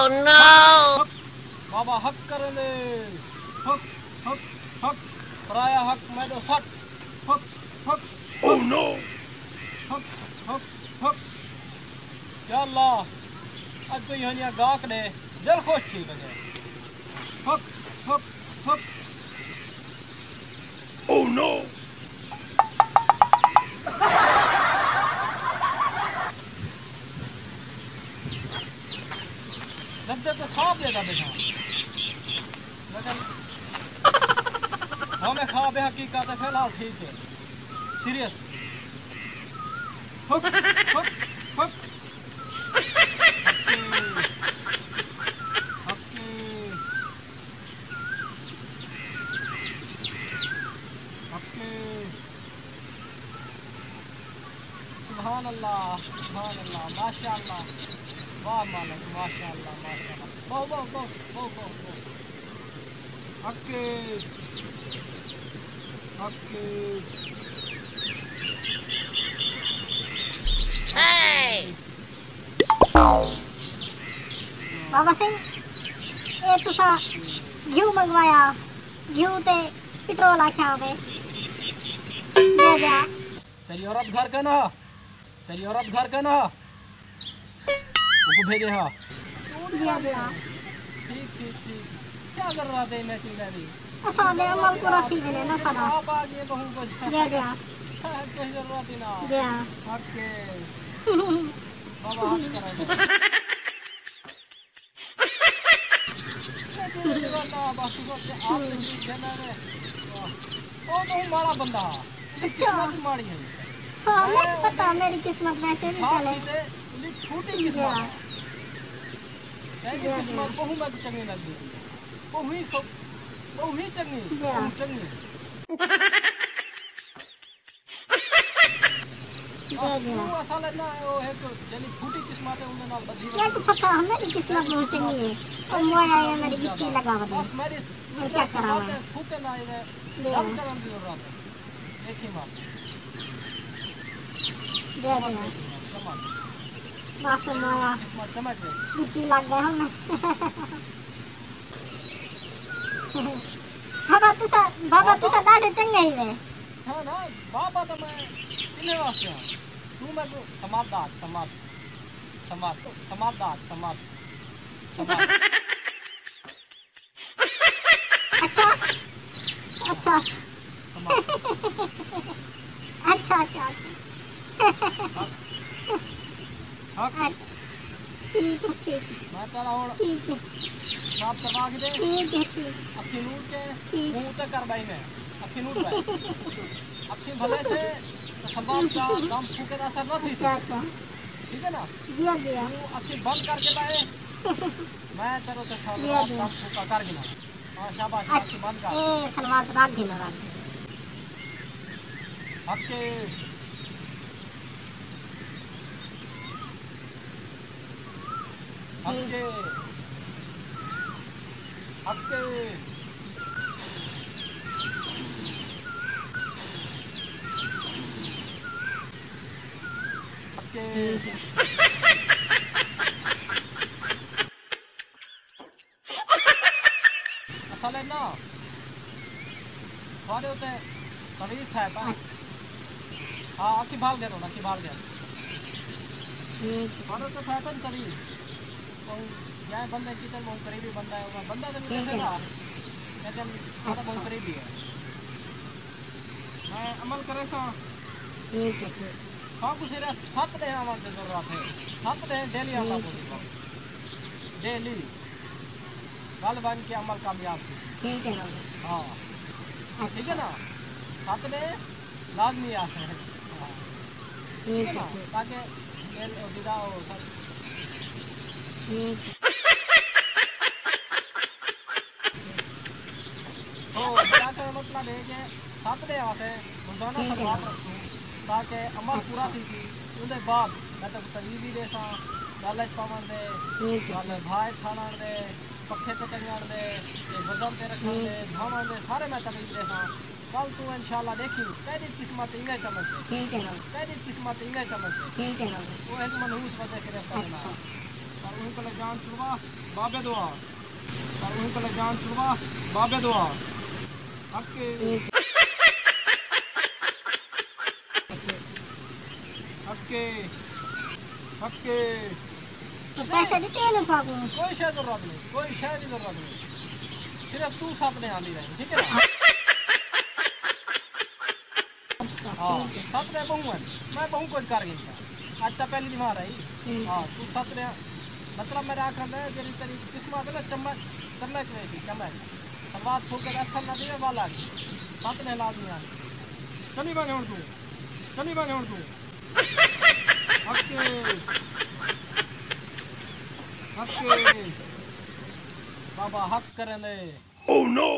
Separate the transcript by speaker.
Speaker 1: no!
Speaker 2: बाबा हक कर ले, हक हक हक, पराया हक मैं दो सट, हक हक,
Speaker 1: Oh no!
Speaker 2: हक हक हक, या अल्लाह, आज तो यहाँ गाक ने दिल खुश थी बने, हक हक हक,
Speaker 1: Oh no!
Speaker 2: जब तो खाब लेता बेटा, लेकिन हमें खाब है हकीकत है फिलहाल ठीक है, सीरियस, हक हक हक, सुभान अल्लाह, माशाअल्लाह, वाह मालिक, माशाअल्लाह, माशाअल्लाह, बहु बहु बहु बहु बहु बहु, हक्के हक्के,
Speaker 3: बाबा सिंह ये तुसा घी मंगवाया घी ते पेट्रोल आख्या होवे दे जा
Speaker 2: तेरी औरत घर के ना, तेरी औरत घर के ना, उसको भेजे हाँ,
Speaker 3: दिया दिया
Speaker 2: ठीक ठीक ठीक, क्या कर रहा था मैचिंग में भी,
Speaker 3: असा दे अमल पूरा ठीक है ना सदा
Speaker 2: आप आगे बहू को
Speaker 3: दिया दिया
Speaker 2: कोई जरूरत ही ना,
Speaker 3: दिया
Speaker 2: हक्के, बाबा हक करो ओ बहुत माड़ा बंदा,
Speaker 3: अच्छा
Speaker 2: माड़ी है,
Speaker 3: हाँ मैं पता मेरी किस्मत वैसे नहीं चले
Speaker 2: छोटी किस्मत, किस्मत बहु में चंगी लगी, बहु ही चंगी, चंगी, असल ना वो है तो यानी छोटी किस्मत है उन्हें नाल बदी,
Speaker 3: ये तो पता है मेरी किस्मत बहुत चंगी है और मोया ये मेरी गिट्टी लगा बता
Speaker 2: बस मेरी
Speaker 3: मैं क्या करा मैं
Speaker 2: फूके ना ये काम करने की जरूरत है, एक ही बात
Speaker 3: दे देना बस मोया
Speaker 2: समझ गए,
Speaker 3: गिट्टी लग गए हमें बाबा तुसा डाढ़े चंगे ही वे
Speaker 2: हाँ ना बाबा तो मैं इन्हें वास्ते हूँ, तू मैं को समादार समाद समाद समादार समाद समाद,
Speaker 3: अच्छा अच्छा
Speaker 2: समाद,
Speaker 3: अच्छा अच्छा
Speaker 2: हक,
Speaker 3: ठीक है
Speaker 2: मैं तेरा और
Speaker 3: ठीक है
Speaker 2: साफ करवा के दे,
Speaker 3: ठीक है
Speaker 2: अखी नूट के मुंह तक कर भाई मैं, अखी नूट भाई, अखी भले से समाज का काम फूके ना असर न थी,
Speaker 3: अच्छा
Speaker 2: ठीक है ना,
Speaker 3: दिया दिया
Speaker 2: तू अखी बंद करके लाए, मैं तेरे से
Speaker 3: दिया
Speaker 2: काम फूका कर गिना, हाँ शाबाश, अखी बंद कर,
Speaker 3: ए सलवार राख देना राख
Speaker 2: हक्के, हक्के, हक्के, हक्के, असल है ना, थोड़े होते शरीर था पा, हाँ अखी भाग गया ना, अखी भाग गया, थोड़े तो था तो शरीर, तो यहाँ बंदा कितना बहुत करीबी बंदा है, वो बंदा तो नहीं देगा, लेकिन थोड़ा बहुत करीबी है, मैं अमल करे सा,
Speaker 3: ठीक है
Speaker 2: हाँ कुछ इधर 7 दिन अमल की जरूरत है, 7 दिन डेली अमल को डेली, गल बन के अमल कामयाब थी,
Speaker 3: ठीक है
Speaker 2: हाँ ठीक है ना, 7 दिन लाजमी आते हैं, ठीक है ना, ताकि विदा हो सब, तो क्या का मतलब है कि 7 दिन आते रोजाना सलवार रखूँ ताकि अमल पूरा थी उसके बाद मैं तो तवीज़ी दे सा गल पावन दे, गल भाई छाणण दे, पखे पे टंगण दे, बदन पे रखण दे, धावन दे, सारे मैं तवीज़ दे सा, कल तू इंशाल्लाह देखी तेरी किस्मत इंगे चमके,
Speaker 3: ठीक है
Speaker 2: तेरी किस्मत इंगे चमके,
Speaker 3: ठीक है
Speaker 2: वो एक मनहूस वजह के रहता है ना, और उनको लग जान छुड़वा बाबे दुआ पर उन कल जान छुड़वा बाबे दुआ हक्के हक्के हक्के
Speaker 3: तो पैसे देते हैं लोग आपको
Speaker 2: कोई शय जरूरत नहीं, कोई शय की जरूरत नहीं, सिर्फ तू सपने आंदी रही, ठीक है ना? हाँ सपने बहु है, मैं बहु कुछ कर गई आज तक पहली दिमाग रही। हाँ तू सपने मतलब मेरे आखिर में तेरी तेरी किस्मत ना चमक चमक रही थी, चमक सवाद फूक के असर न दिए वाला सपने लाजमी आने चली बने उड़ तू, चली बने उड़ तू हक्के हक्के बाबा हक करें ले। Oh no!